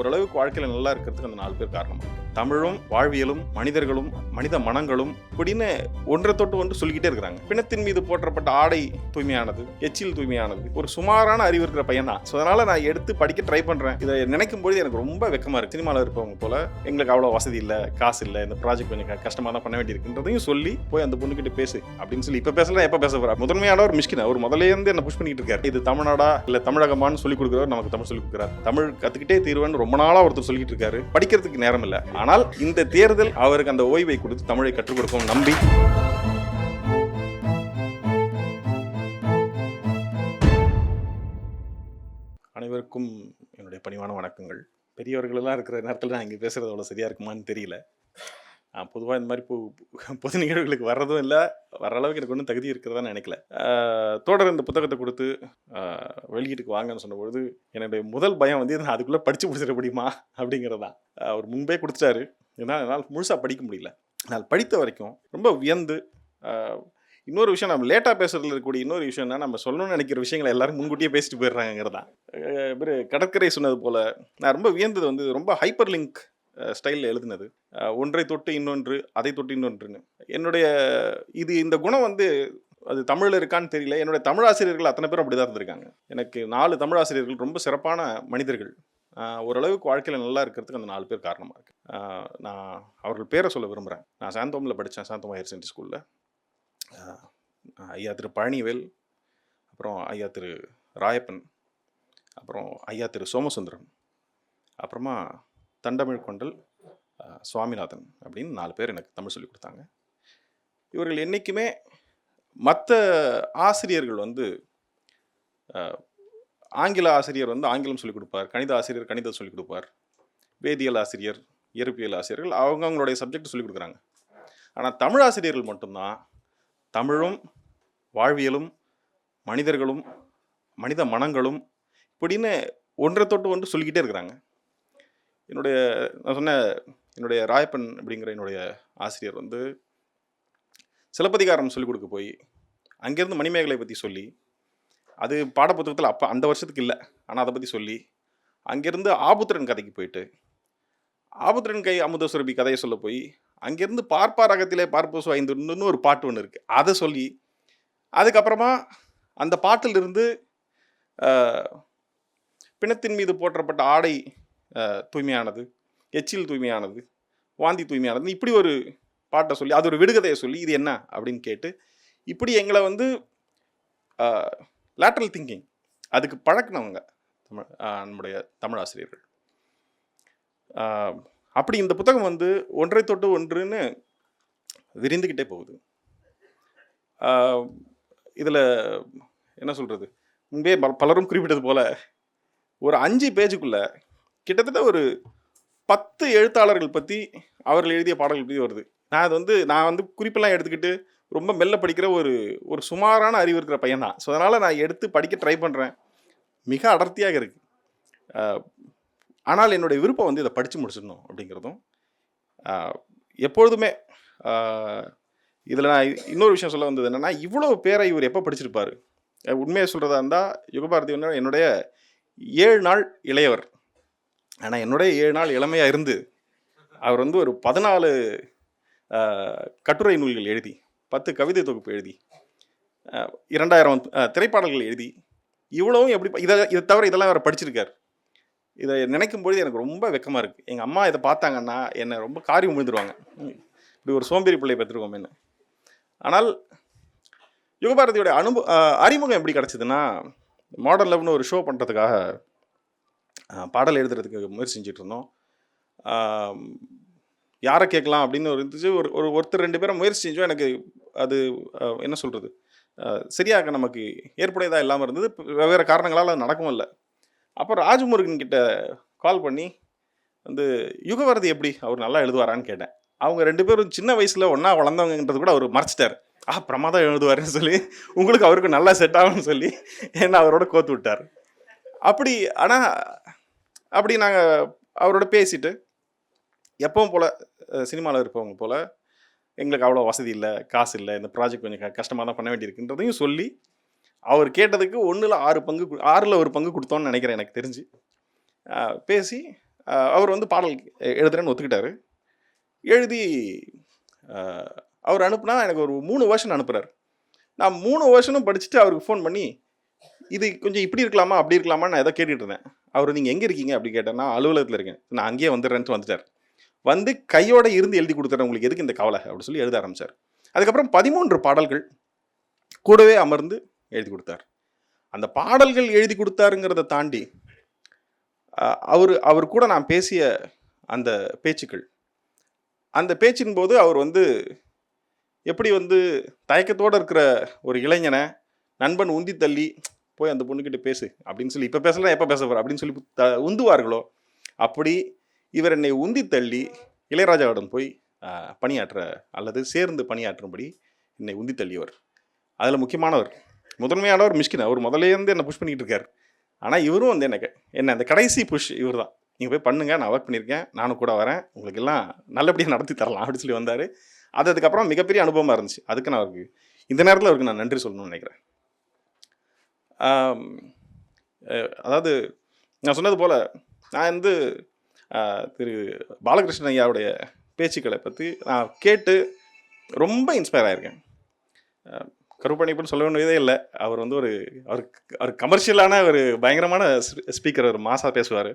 ஓரளவுக்கு வாழ்க்கையில் நல்லா இருக்கிறதுக்கு அந்த 4 பேர் காரணம். தமிழும் வாழ்வியலும் மனிதர்களும் மனித மனங்களும் இப்படின்னு ஒன்றை தொட்டு ஒன்று சொல்லிக்கிட்டே இருக்கிறாங்க. பிணத்தின் மீது போற்றப்பட்ட ஆடை தூய்மையானது, எச்சில் தூய்மையானது. ஒரு சுமாரான அறிவு இருக்கிற பையன் தான். ஸோ அதனால நான் எடுத்து படிக்க ட்ரை பண்றேன். இதை நினைக்கும் பொழுது எனக்கு ரொம்ப வெக்கமா இருக்கு. சினிமாவில் இருப்பவங்க போல எங்களுக்கு அவ்வளோ வசதி இல்லை, காசு இல்லை, இந்த ப்ராஜெக்ட் கொஞ்சம் கஷ்டமாக தான் பண்ண வேண்டியிருக்குன்றதையும் சொல்லி போய் அந்த பொண்ணுக்கிட்ட பேசு அப்படின்னு சொல்லி இப்போ பேசலாம். எப்போ பேச போறா? முதன்மையான ஒரு மிஷ்கின் அவர் முதலே இருந்து என்ன புஷ் பண்ணிட்டு இருக்காரு. இது தமிழ்நாடா இல்லை தமிழகமானு சொல்லி கொடுக்குறவர் நமக்கு தமிழ் சொல்லி கொடுக்குறாரு. தமிழ் கத்துக்கிட்டே தீர்வேன்னு ரொம்ப நாளா ஒருத்தர் சொல்லிட்டு இருக்காரு. படிக்கிறதுக்கு நேரம் இல்லை. ஆனால் இந்த தேர்தல் அவருக்கு அந்த ஓய்வை கொடுத்து தமிழை கற்றுக் கொடுக்கும் நம்பி அனைவருக்கும் என்னுடைய பணிவான வணக்கங்கள். பெரியவர்களெல்லாம் இருக்கிற நேரத்தில் நான் இங்கே பேசுறது அவ்வளோ சரியா இருக்குமான்னு தெரியல. பொதுவாக இந்த மாதிரி பொது நிகழ்வுகளுக்கு வர்றதும் இல்லை, வர அளவுக்கு எனக்கு ஒன்றும் தகுதி இருக்கிறதா நினைக்கல. தொடர் இந்த புத்தகத்தை கொடுத்து வெளியீட்டுக்கு வாங்கன்னு சொன்னபொழுது என்னுடைய முதல் பயம் வந்து நான் அதுக்குள்ளே படித்து முடிச்சிட முடியுமா அப்படிங்கிறது தான். அவர் முன்பே கொடுத்துட்டாரு. என்னால் முழுசாக படிக்க முடியல. நான் படித்த வரைக்கும் ரொம்ப வியந்து, இன்னொரு விஷயம் நம்ம லேட்டாக பேசுறதுல இருக்கக்கூடிய இன்னொரு விஷயம்னா, நம்ம சொல்லணும்னு நினைக்கிற விஷயங்களை எல்லாரும் முன்கூட்டியே பேசிட்டு போயிடுறாங்கிறதான். கடற்கரை சொன்னது போல் நான் ரொம்ப வியந்தது வந்து ரொம்ப ஹைப்பர் லிங்க் ஸ்டைலில் எழுதுனது. ஒன்றை தொட்டு இன்னொன்று, அதை தொட்டு இன்னொன்றுன்னு. என்னுடைய இந்த குணம் வந்து அது தமிழில் இருக்கான்னு தெரியல. என்னுடைய தமிழ் ஆசிரியர்கள் அத்தனை பேரும் அப்படி தான் இருந்திருக்காங்க. எனக்கு 4 தமிழ் ஆசிரியர்கள் ரொம்ப சிறப்பான மனிதர்கள். ஓரளவுக்கு வாழ்க்கையில் நல்லா இருக்கிறதுக்கு அந்த 4 பேர் காரணமாக இருக்கு. நான் அவர்கள் பேரை சொல்ல விரும்புகிறேன். நான் சாந்தோமில் படித்தேன், சாந்தோம் ஹையர் செகண்டரி ஸ்கூலில். ஐயா திரு பழனிவேல், அப்புறம் ஐயா திரு ராயப்பன், அப்புறம் ஐயா திரு சோமசுந்தரம், அப்புறமா தண்டமிழ் கொண்டல் சுவாமிநாதன் அப்படின்னு 4 பேர் எனக்கு தமிழ் சொல்லிக் கொடுத்தாங்க. இவர்கள் என்றைக்குமே மற்ற ஆசிரியர்கள் வந்து ஆங்கில ஆசிரியர் வந்து ஆங்கிலம் சொல்லிக் கொடுப்பார், கணித ஆசிரியர் கணிதம் சொல்லிக் கொடுப்பார், வேதியியல் ஆசிரியர் இயற்பியல் ஆசிரியர்கள் அவங்களுடைய சப்ஜெக்ட் சொல்லிக் கொடுக்குறாங்க. ஆனால் தமிழ் ஆசிரியர்கள் மட்டும்தான் தமிழும் வாழ்வியலும் மனிதர்களும் மனித மனங்களும் இப்படின்னு ஒன்றை தொட்டு ஒன்று சொல்லிக்கிட்டே இருக்கிறாங்க. நான் சொன்ன என்னுடைய ராயப்பன் அப்படிங்கிற என்னுடைய ஆசிரியர் வந்து சிலப்பதிகாரம் சொல்லிக் கொடுக்க போய் அங்கேருந்து மணிமேகலை பற்றி சொல்லி, அது பாடப்புத்தகத்தில் அப்போ அந்த வருஷத்துக்கு இல்லை, ஆனால் அதை பற்றி சொல்லி, அங்கேருந்து ஆபுத்திரன் கதைக்கு போயிட்டு ஆபுத்திரன் கை அமுதசுரபி கதையை சொல்ல போய் அங்கேருந்து பார்ப்பாரகத்திலே பார்ப்போசு 5 ஒரு பாட்டு ஒன்று இருக்குது, அதை சொல்லி, அதுக்கப்புறமா அந்த பாட்டிலிருந்து பிணத்தின் மீது போற்றப்பட்ட ஆடை தூய்மையானது, எச்சில் தூய்மையானது, வாந்தி தூய்மையானது, இப்படி ஒரு பாட்டை சொல்லி, அது ஒரு விடுகதையை சொல்லி இது என்ன அப்படின்னு கேட்டு, இப்படி எங்களை வந்து லேட்டரல் திங்கிங் அதுக்கு பழக்கினவங்க நம்முடைய தமிழ் ஆசிரியர்கள். அப்படி இந்த புத்தகம் வந்து ஒன்றை தொட்டு ஒன்றுன்னு விரிந்துக்கிட்டே போகுது. இதில் என்ன சொல்கிறது, முன்பே பலரும் குறிப்பிட்டது போல் ஒரு 5 பேஜுக்குள்ளே கிட்டத்தட்ட ஒரு 10 எழுத்தாளர்கள் பற்றி அவர்கள் எழுதிய பாடல்கள் பற்றி வருது. நான் வந்து குறிப்பெல்லாம் எடுத்துக்கிட்டு ரொம்ப மெல்ல படிக்கிற ஒரு சுமாரான அறிவு இருக்கிற பையன் தான். ஸோ அதனால் நான் எடுத்து படிக்க ட்ரை பண்ணுறேன். மிக அடர்த்தியாக இருக்குது. ஆனால் என்னுடைய விருப்பம் வந்து இதை படித்து முடிச்சிடணும் அப்படிங்கிறதும். எப்பொழுதுமே இதில் நான் இன்னொரு விஷயம் சொல்ல வந்தது என்னென்னா, இவ்வளோ பேரை இவர் எப்போ படிச்சிருப்பார்? உண்மையை சொல்கிறதா இருந்தால் யுகபாரதி வந்து என்னுடைய 7 நாள் இளையவர். ஆனால் என்னுடைய 7 நாள் இளமையாக இருந்து அவர் வந்து ஒரு 14 கட்டுரை நூல்கள் எழுதி, 10 கவிதை தொகுப்பு எழுதி, 2000 திரைப்பாடல்கள் எழுதி, இவ்வளவும் எப்படி இதை தவிர இதெல்லாம் அவர் படிச்சிருக்கார். இதை நினைக்கும் பொழுது எனக்கு ரொம்ப வெக்கமாக இருக்குது. எங்கள் அம்மா இதை பார்த்தாங்கன்னா என்னை ரொம்ப காரியம் விழுந்துருவாங்க, இப்படி ஒரு சோம்பேறி பிள்ளை பெற்றுருவோமேன்னு. ஆனால் யுகபாரதியோட அறிமுகம் எப்படி கிடச்சிதுன்னா, மாடர்ன் லவ்னு ஒரு ஷோ பண்ணுறதுக்காக பாடல் எழுதுறதுக்கு முயற்சி செஞ்சுட்டு இருந்தோம். யாரை கேட்கலாம் அப்படின்னு இருந்துச்சு. ஒருத்தர் 2 பேரை முயற்சி செஞ்சோம். எனக்கு அது என்ன சொல்கிறது, சரியாக நமக்கு ஏற்புடையதாக இல்லாமல் இருந்தது. வெவ்வேறு காரணங்களால் அது நடக்கவும் இல்லை. அப்போ ராஜமுருகன் கிட்ட கால் பண்ணி வந்து யுகபாரதி எப்படி, அவர் நல்லா எழுதுவாரான்னு கேட்டேன். அவங்க 2 பேரும் சின்ன வயசில் ஒன்றா வளர்ந்தவங்கன்றது கூட அவர் மறைச்சிட்டார். பிரமாதம் எழுதுவாருன்னு சொல்லி, உங்களுக்கு அவருக்கு நல்லா செட் ஆகும்னு சொல்லி என்ன அவரோட கோத்து விட்டார். அப்படி நாங்கள் அவரோட பேசிட்டு, எப்பவும் போல் சினிமாவில் இருப்பவங்க போல் எங்களுக்கு அவ்வளோ வசதி இல்லை, காசு இல்லை, இந்த ப்ராஜெக்ட் கொஞ்சம் கஷ்டமாக தான் பண்ண வேண்டியிருக்குன்றதையும் சொல்லி, அவர் கேட்டதுக்கு 1/6 பங்கு 1/6 கொடுத்தோன்னு நினைக்கிறேன் எனக்கு தெரிஞ்சு. பேசி அவர் வந்து பாடல் எழுதுறேன்னு ஒத்துக்கிட்டாரு. எழுதி அவர் அனுப்புனா எனக்கு ஒரு 3 வெர்ஷன் அனுப்புகிறார். நான் 3 வெர்ஷனும் படிச்சுட்டு அவருக்கு ஃபோன் பண்ணி, இது கொஞ்சம் இப்படி இருக்கலாமா அப்படி இருக்கலாமா நான் எதோ கேட்டுட்டு இருந்தேன். அவர் நீங்கள் எங்கே இருக்கீங்க அப்படி கேட்டேன். நான் அலுவலகத்தில் இருக்கேன். நான் அங்கேயே வந்துடுறேன்ட்டு வந்துட்டார். வந்து கையோட இருந்து எழுதி கொடுத்துறேன், உங்களுக்கு எதுக்கு இந்த கவலை அப்படின்னு சொல்லி எழுத ஆரம்பித்தார். அதுக்கப்புறம் 13 பாடல்கள் கூடவே அமர்ந்து எழுதி கொடுத்தார். அந்த பாடல்கள் எழுதி கொடுத்தாருங்கிறத தாண்டி அவர் கூட நான் பேசிய அந்த பேச்சுக்கள், அந்த பேச்சின் போது அவர் வந்து எப்படி வந்து தயக்கத்தோடு இருக்கிற ஒரு இளைஞனை நண்பன் உந்தி தள்ளி போய் அந்த பொண்ணுக்கிட்ட பேசு அப்படின்னு சொல்லி, இப்போ பேசலாம் எப்போ பேச போகிற அப்படின்னு சொல்லி உந்துவார்களோ, அப்படி இவர் என்னை உந்தி தள்ளி இளையராஜாவிடம் போய் பணியாற்ற அல்லது சேர்ந்து பணியாற்றும்படி என்னை உந்தி தள்ளியவர். அதில் முக்கியமானவர், முதன்மையானவர் மிஷ்கின். அவர் முதலேருந்து என்னை புஷ் பண்ணிக்கிட்டு இருக்கார். ஆனால் இவரும் வந்து என்ன அந்த கடைசி புஷ் இவர் தான். நீங்கள் போய் பண்ணுங்கள், நான் ஒர்க் பண்ணியிருக்கேன், நானும் கூட வரேன், உங்களுக்கு எல்லாம் நல்லபடியாக நடத்தி தரலாம் அப்படின்னு சொல்லி வந்தார். அதுக்கப்புறம் மிகப்பெரிய அனுபவமாக இருந்துச்சு. அதுக்கு நான் அவருக்கு இந்த நேரத்தில் அவருக்கு நான் நன்றி சொல்லணும்னு நினைக்கிறேன். அதாவது நான் சொன்னது போல் நான் வந்து திரு பாலகிருஷ்ணன் ஐயாவுடைய பேச்சுக்களை பற்றி நான் கேட்டு ரொம்ப இன்ஸ்பயர் ஆகியிருக்கேன். கருப்பணிப்புன்னு சொல்ல வேண்டியதே இல்லை. அவர் வந்து அவர் கமர்ஷியலான ஒரு பயங்கரமான ஸ்பீக்கர், ஒரு மாசாக பேசுவார்.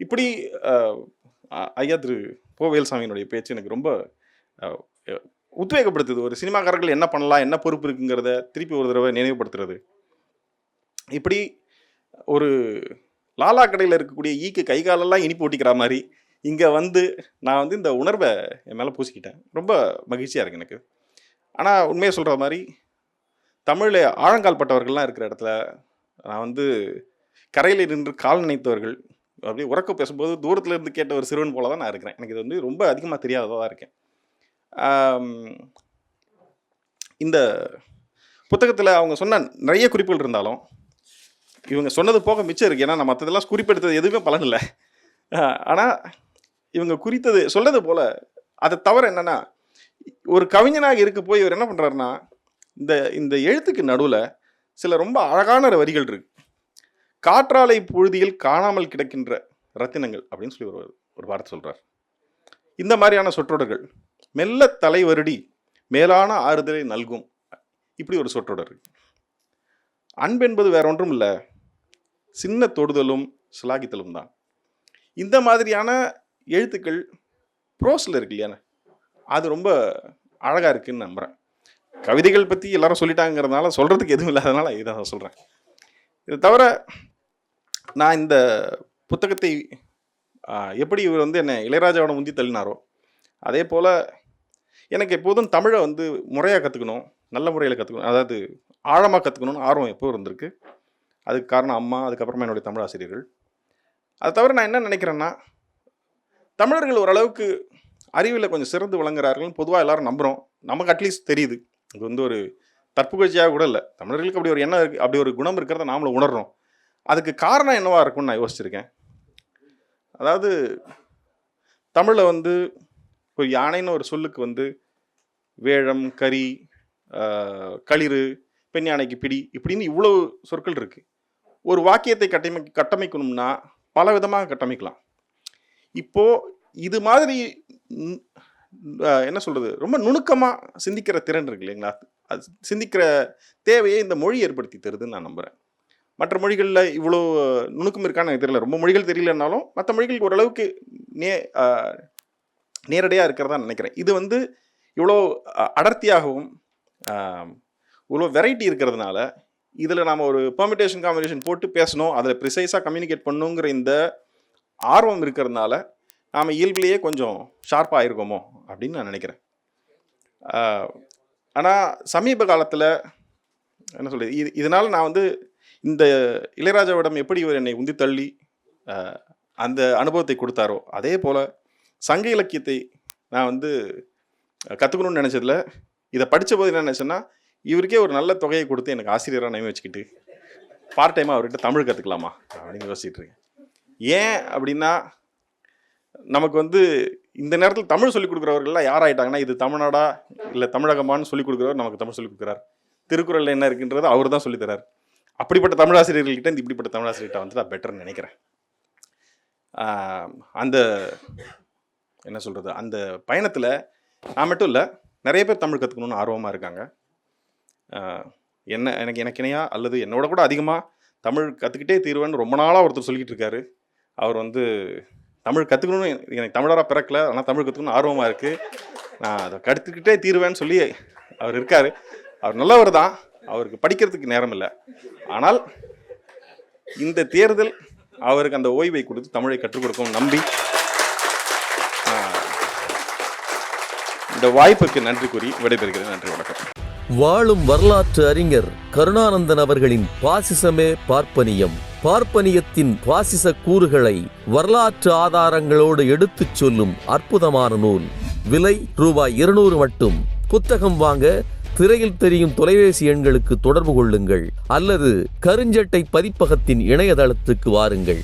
இப்படி ஐயா திரு போ. வேலுசாமியினுடைய பேச்சு எனக்கு ரொம்ப உத்வேகப்படுத்துது. ஒரு சினிமாக்காரர்கள் என்ன பண்ணலாம், என்ன பொறுப்பு இருக்குங்கிறத திருப்பி ஒரு தடவை நினைவுபடுத்துறது. இப்படி ஒரு லாலா கடையில் இருக்கக்கூடிய ஈக்கு கை காலெல்லாம் இனிப்பு ஓட்டிக்கிற மாதிரி இங்கே வந்து நான் வந்து இந்த உணர்வை என் மேலே பூசிக்கிட்டேன். ரொம்ப மகிழ்ச்சியாக இருக்குது எனக்கு. ஆனால் உண்மையை சொல்கிற மாதிரி தமிழில் ஆழங்கால் பட்டவர்கள்லாம் இருக்கிற இடத்துல நான் வந்து கரையில் நின்று கால் நினைத்தவர்கள் அப்படியே உறக்க பேசும்போது தூரத்தில் இருந்து கேட்ட ஒரு சிறுவன் போல தான் நான் இருக்கிறேன். எனக்கு இது வந்து ரொம்ப அதிகமாக தெரியாததாக தான் இருக்கேன். இந்த புத்தகத்தில் அவங்க சொன்ன நிறைய குறிப்புகள் இருந்தாலும் இவங்க சொன்னது போக மிச்சம் இருக்குது. ஏன்னா நான் மற்றதெல்லாம் குறிப்பெடுத்தது எதுவுமே பலன் இல்லை. ஆனால் இவங்க குறித்தது சொல்றது போல் அதை தவிர என்னென்னா, ஒரு கவிஞனாக இருக்க போய் இவர் என்ன பண்ணுறாருன்னா, இந்த எழுத்துக்கு நடுவில் சில ரொம்ப அழகான வரிகள் இருக்கு. காற்றாலை புழுதியில் காணாமல் கிடக்கின்ற ரத்தினங்கள் அப்படின்னு சொல்லி ஒரு வார்த்தை சொல்கிறார். இந்த மாதிரியான சொற்றொடர்கள், மெல்ல தலை வருடி மேலான ஆறுதலை நல்கும், இப்படி ஒரு சொற்றொடர் இருக்கு. அன்பென்பது வேற ஒன்றும் இல்லை, சின்ன தொடுதலும் சிலாகித்தலும் தான். இந்த மாதிரியான எழுத்துக்கள் ப்ரோஸில் இருக்கு இல்லையா, அது ரொம்ப அழகாக இருக்குன்னு நம்புகிறேன். கவிதைகள் பற்றி எல்லாரும் சொல்லிட்டாங்கிறதுனால சொல்கிறதுக்கு எதுவும் இல்லாதனால இதை நான் சொல்கிறேன். இதை தவிர நான் இந்த புத்தகத்தை எப்படி இவர் வந்து என்னை இளையராஜாவோட முந்தி தள்ளினாரோ அதே போல் எனக்கு எப்போதும் தமிழை வந்து முறையாக கற்றுக்கணும், நல்ல முறையில் கற்றுக்கணும், அதாவது ஆழமாக கற்றுக்கணும்னு ஆர்வம் எப்போ இருந்திருக்கு. அதுக்கு காரணம் அம்மா, அதுக்கப்புறமா என்னுடைய தமிழ் ஆசிரியர்கள். அதை தவிர நான் என்ன நினைக்கிறேன்னா, தமிழர்கள் ஓரளவுக்கு அறிவில் கொஞ்சம் சிறந்து விளங்குறார்கள்னு பொதுவாக எல்லாரும் நம்புகிறோம். நமக்கு அட்லீஸ்ட் தெரியுது. இது வந்து ஒரு தற்புகழ்ச்சியாக கூட இல்லை. தமிழர்களுக்கு அப்படி ஒரு எண்ணம் இருக்குது, அப்படி ஒரு குணம் இருக்கிறத நாமளும் உணர்றோம். அதுக்கு காரணம் என்னவா இருக்கும்னு நான் யோசிச்சிருக்கேன். அதாவது தமிழில் வந்து ஒரு யானைன்னு ஒரு சொல்லுக்கு வந்து வேழம், கரி, களிறு, பெண் யானைக்கு பிடி, இப்படின்னு இவ்வளோ சொற்கள் இருக்குது. ஒரு வாக்கியத்தை கட்டமைக்கணும்னா பல விதமாக கட்டமைக்கலாம். இப்போது இது மாதிரி என்ன சொல்கிறது, ரொம்ப நுணுக்கமாக சிந்திக்கிற திறன் இருக்கு இல்லைங்களா, அது சிந்திக்கிற தேவையை இந்த மொழி ஏற்படுத்தி தருதுன்னு நான் நம்புகிறேன். மற்ற மொழிகளில் இவ்வளோ நுணுக்கம் இருக்கான்னு எனக்கு தெரியல. ரொம்ப மொழிகள் தெரியலனாலும் மற்ற மொழிகளுக்கு ஓரளவுக்கு நேரடியாக இருக்கிறதா நினைக்கிறேன். இது வந்து இவ்வளோ அடர்த்தியாகவும் இவ்வளோ வெரைட்டி இருக்கிறதுனால இதில் நாம் ஒரு பெர்மிட்டேஷன் காம்பினேஷன் போட்டு பேசணும், அதில் ப்ரிசைஸாக கம்யூனிகேட் பண்ணணுங்கிற இந்த ஆர்வம் இருக்கிறதுனால நாம் இயல்பிலேயே கொஞ்சம் ஷார்ப்பாக ஆகிருக்கோமோ அப்படின்னு நான் நினைக்கிறேன். ஆனால் சமீப காலத்தில் என்ன சொல்கிறது, இதனால் நான் வந்து இந்த இளையராஜாவிடம் எப்படி இவர் என்னை உந்தி தள்ளி அந்த அனுபவத்தை கொடுத்தாரோ அதே போல் சங்க இலக்கியத்தை நான் வந்து கற்றுக்கணும்னு நினச்சதில் இதை படித்த போது என்ன நினச்சேன்னா, இவருக்கே ஒரு நல்ல தொகையை கொடுத்து எனக்கு ஆசிரியராக நியமி வச்சுக்கிட்டு பார்ட் டைமாக அவர்கிட்ட தமிழ் கற்றுக்கலாமா அப்படின்னு யோசிச்சுட்டு இருக்கேன். ஏன் அப்படின்னா, நமக்கு வந்து இந்த நேரத்தில் தமிழ் சொல்லிக் கொடுக்குறவர்கள்லாம் யார் ஆகிட்டாங்கன்னா, இது தமிழ்நாடா இல்லை தமிழகமானு சொல்லிக் கொடுக்குறவர் நமக்கு தமிழ் சொல்லிக் கொடுக்குறார். திருக்குறளில் என்ன இருக்குன்றது அவர் தான் சொல்லித்தரார். அப்படிப்பட்ட தமிழாசிரியர்கள்கிட்ட இந்த இப்படிப்பட்ட தமிழாசிரியர்கிட்ட வந்து நான் பெட்டர்னு நினைக்கிறேன். அந்த என்ன சொல்கிறது, அந்த பயணத்தில் நான் மட்டும் இல்லை, நிறைய பேர் தமிழ் கற்றுக்கணுன்னு ஆர்வமாக இருக்காங்க. எனக்கு இணையா அல்லது என்னோட கூட அதிகமாக தமிழ் கற்றுக்கிட்டே தீர்வேன்னு ரொம்ப நாளாக ஒருத்தர் சொல்லிக்கிட்டு இருக்காரு. அவர் வந்து தமிழ் கற்றுக்கணும்னு, எனக்கு தமிழராக பிறக்கல, ஆனால் தமிழ் கற்றுக்கணும்னு ஆர்வமாக இருக்குது, நான் அதை கற்றுக்கிட்டே தீர்வேன்னு சொல்லி அவர் இருக்கார். அவர் நல்லவர் தான், அவருக்கு படிக்கிறதுக்கு நேரம் இல்லை. ஆனால் இந்த தேர்தல் அவருக்கு அந்த ஓய்வை கொடுத்து தமிழை கற்றுக் கொடுக்கும் நம்பி இந்த வாய்ப்புக்கு நன்றி கூறி விடைபெறுகிறேன். நன்றி, வணக்கம். வாழும் வரலாற்று அறிஞர் கருணானந்தன் அவர்களின் பாசிசமே பார்ப்பனியம், பார்ப்பனியத்தின் பாசிச கூறுகளை வரலாற்று ஆதாரங்களோடு எடுத்துச் சொல்லும் அற்புதமான நூல். விலை ரூபாய் 200 மட்டும். புத்தகம் வாங்க திரையில் தெரியும் தொலைபேசி எண்களுக்கு தொடர்பு கொள்ளுங்கள் அல்லது கருஞ்சட்டை பதிப்பகத்தின் இணையதளத்துக்கு வாருங்கள்.